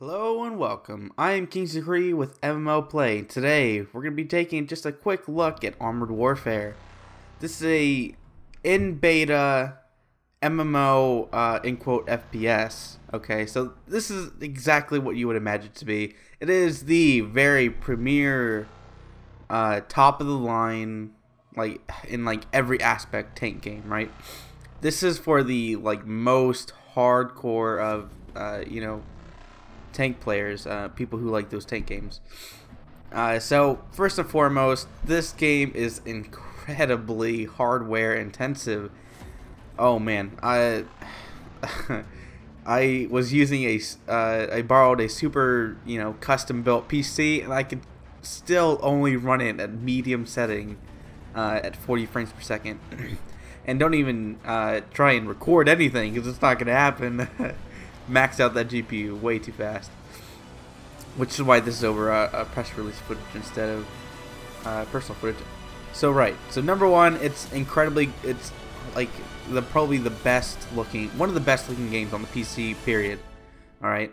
Hello and welcome. I am King Sakuri with MMO Play. Today we're going to be taking just a quick look at Armored Warfare. This is a in beta MMO in quote FPS. Okay, so this is exactly what you would imagine it to be. It is the very premier top of the line, like in like every aspect tank game, right? This is for the like most hardcore of tank players, people who like those tank games. So first and foremost, this game is incredibly hardware intensive. Oh man, I was using I borrowed a super custom built PC, and I could still only run it at medium setting at 40 frames per second. And don't even try and record anything, because it's not gonna happen. Max out that GPU way too fast, which is why this is over press release footage instead of personal footage. So number one, it's like probably the best looking, one of the best looking games on the PC, period. All right,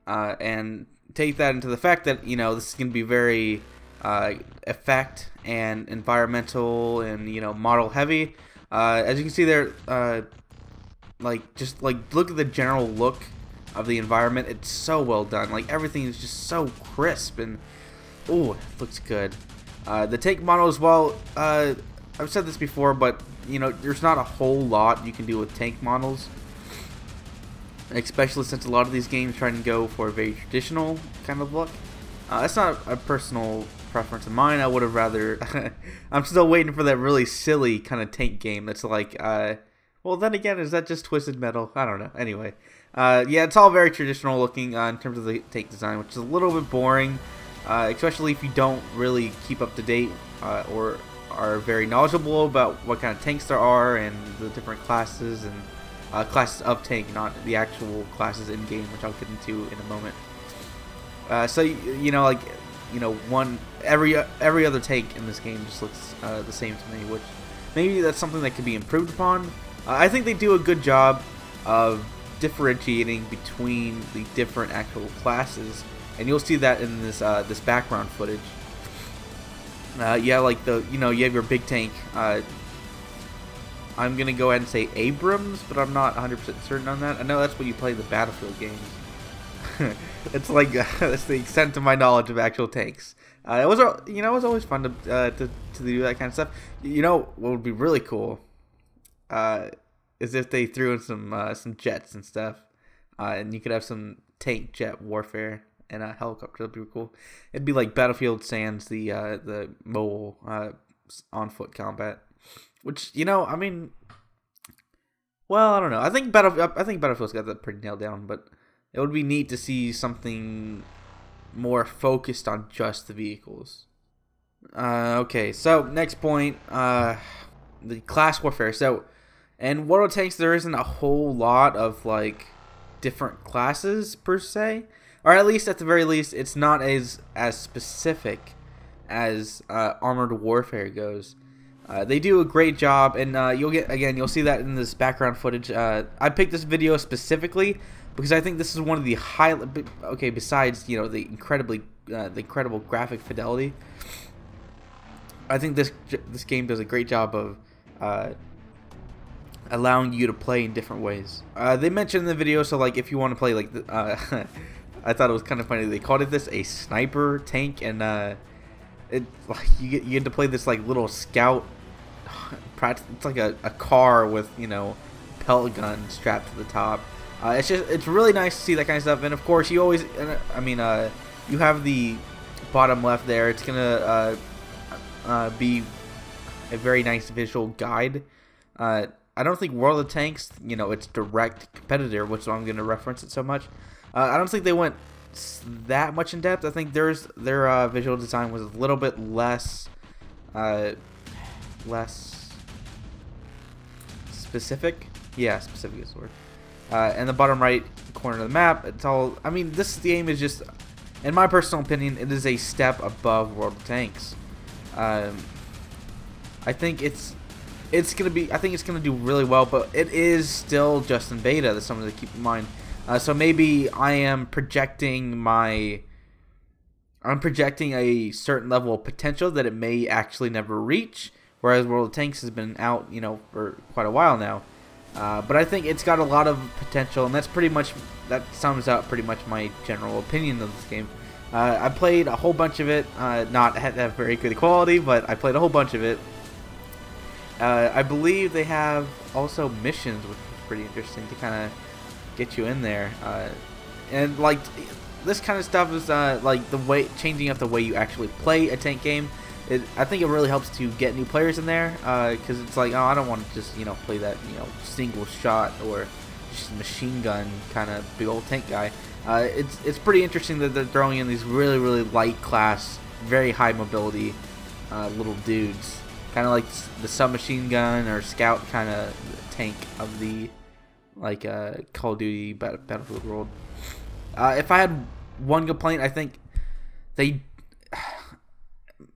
and take that into the fact that this is going to be very effect and environmental and model heavy. As you can see there, just look at the general look of the environment. It's so well done. Like, everything is just so crisp and it looks good. The tank model as well. I've said this before, but there's not a whole lot you can do with tank models, especially since a lot of these games try and go for a very traditional kind of look. That's not a personal preference of mine. I would have rather I'm still waiting for that really silly kind of tank game that's like well, then again, is that just Twisted Metal? I don't know. Anyway, yeah, it's all very traditional looking in terms of the tank design, which is a little bit boring, especially if you don't really keep up to date or are very knowledgeable about what kind of tanks there are and the different classes and classes of tank, not the actual classes in game, which I'll get into in a moment. So every other tank in this game just looks the same to me, which maybe that's something that could be improved upon. I think they do a good job of differentiating between the different actual classes, and you'll see that in this this background footage. Yeah, like you have your big tank. I'm gonna go ahead and say Abrams, but I'm not 100% certain on that. I know that's what you play in the Battlefield games. It's like that's the extent of my knowledge of actual tanks. It was it was always fun to do that kind of stuff. What would be really cool is if they threw in some jets and stuff, and you could have some tank jet warfare and a helicopter. That'd be cool. It'd be like Battlefield sans the mobile on foot combat, which I mean, well, I don't know. I think Battlefield's got that pretty nailed down, but it would be neat to see something more focused on just the vehicles. Okay, so next point, the class warfare. So in World of Tanks, there isn't a whole lot of like different classes per se, or at least at the very least, it's not as specific as Armored Warfare goes. They do a great job, and you'll see that in this background footage. I picked this video specifically because I think this is one of the besides the incredible graphic fidelity, I think this game does a great job of allowing you to play in different ways. They mentioned in the video, so like if you want to play like I thought it was kind of funny. They called it a sniper tank, and you get to play this like little scout. It's like a car with pellet gun strapped to the top. It's really nice to see that kind of stuff, and of course you always you have the bottom left there. It's gonna be a very nice visual guide. I don't think World of Tanks, its direct competitor, which is why I'm going to reference it so much. I don't think they went that much in depth. I think their visual design was a little bit less specific. Yeah, specific is the word. And the bottom right corner of the map, it's all. I mean, this game is just, in my personal opinion, it is a step above World of Tanks. I think it's gonna do really well, but it is still just in beta. That's something to keep in mind. So maybe I'm projecting a certain level of potential that it may actually never reach, whereas World of Tanks has been out, for quite a while now. But I think it's got a lot of potential, and that sums up pretty much my general opinion of this game. I played a whole bunch of it, not at a very good quality, but I played a whole bunch of it. I believe they have also missions, which is pretty interesting to kind of get you in there. And like this kind of stuff is like changing up the way you actually play a tank game. I think it really helps to get new players in there, because it's like, oh, I don't want to just play that single shot or just machine gun kind of big old tank guy. It's pretty interesting that they're throwing in these really light class, very high mobility little dudes, kind of like the submachine gun or scout kind of tank of the Call of Duty Battlefield world. If I had one complaint, I think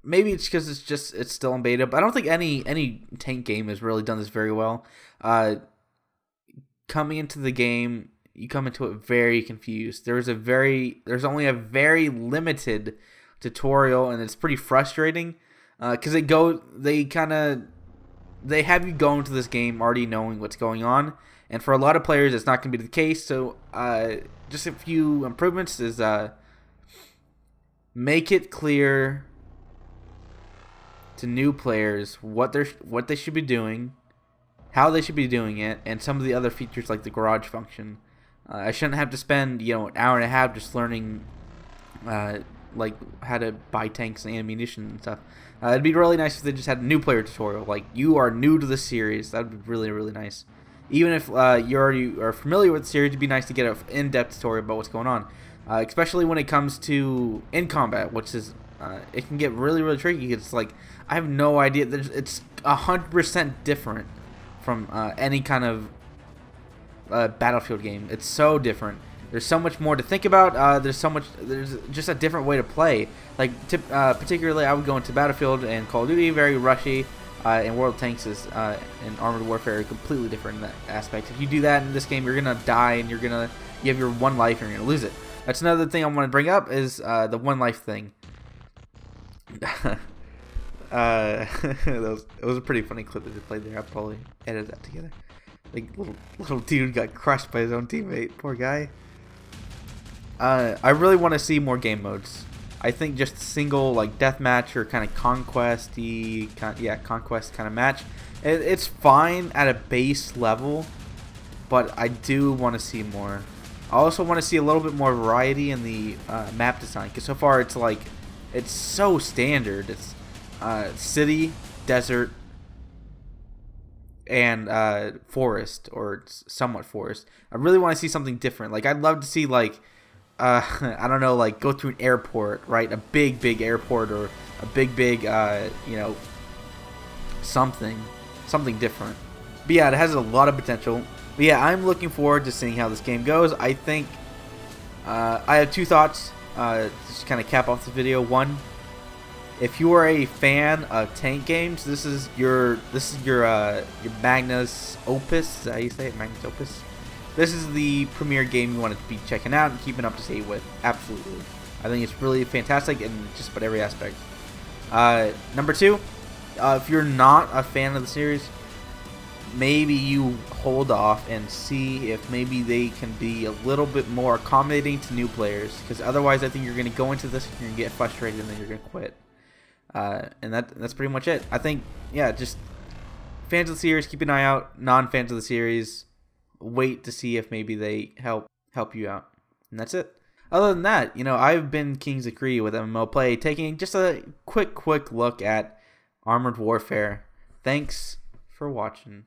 maybe it's because it's still in beta, but I don't think any tank game has really done this very well. Coming into the game, you come into it very confused. There's only a very limited tutorial, and it's pretty frustrating because they have you go into this game already knowing what's going on, and for a lot of players, it's not going to be the case. So just a few improvements is make it clear to new players what they should be doing, how they should be doing it, and some of the other features like the garage function. I shouldn't have to spend an hour and a half just learning like how to buy tanks and ammunition and stuff. It'd be really nice if they just had a new player tutorial. Like, you are new to the series, that would be really nice. Even if you already are familiar with the series, it'd be nice to get an in-depth tutorial about what's going on, especially when it comes to in combat, which is it can get really tricky. It's like, I have no idea. It's 100% different from any kind of Battlefield game. It's so different. There's so much more to think about. There's just a different way to play. Like particularly, I would go into Battlefield and Call of Duty, very rushy, and World of Tanks is and Armored Warfare are completely different in that aspect. If you do that in this game, you're gonna die, and you have your one life, and you're gonna lose it. That's another thing I want to bring up is the one life thing. It was a pretty funny clip that they played there. I'll probably edit that together. Like, little dude got crushed by his own teammate. Poor guy. I really want to see more game modes. I think just single deathmatch or kind of conquest kind of match. It's fine at a base level, but I do want to see more. I also want to see a little bit more variety in the map design, because so far it's so standard. It's city, desert, and forest, or somewhat forest. I really want to see something different. Like, I'd love to see I don't know, go through an airport, right? A big airport, or a big something different. But yeah, it has a lot of potential. But yeah, I'm looking forward to seeing how this game goes. I think I have two thoughts. Just kind of cap off the video. One, if you are a fan of tank games, this is your Magnus Opus. Is that how you say it? Magnus Opus. This is the premier game you want to be checking out and keeping up to date with. Absolutely, I think it's really fantastic in just about every aspect. Number two, if you're not a fan of the series, maybe you hold off and see if maybe they can be a little bit more accommodating to new players, because otherwise I think you're going to go into this and you're going to get frustrated and then you're going to quit. And that's pretty much it. I think, yeah, just fans of the series, keep an eye out. Non-fans of the series, wait to see if maybe they help you out. And that's it. Other than that, I've been Kings of Kree with MMO Play, taking just a quick look at Armored Warfare. Thanks for watching.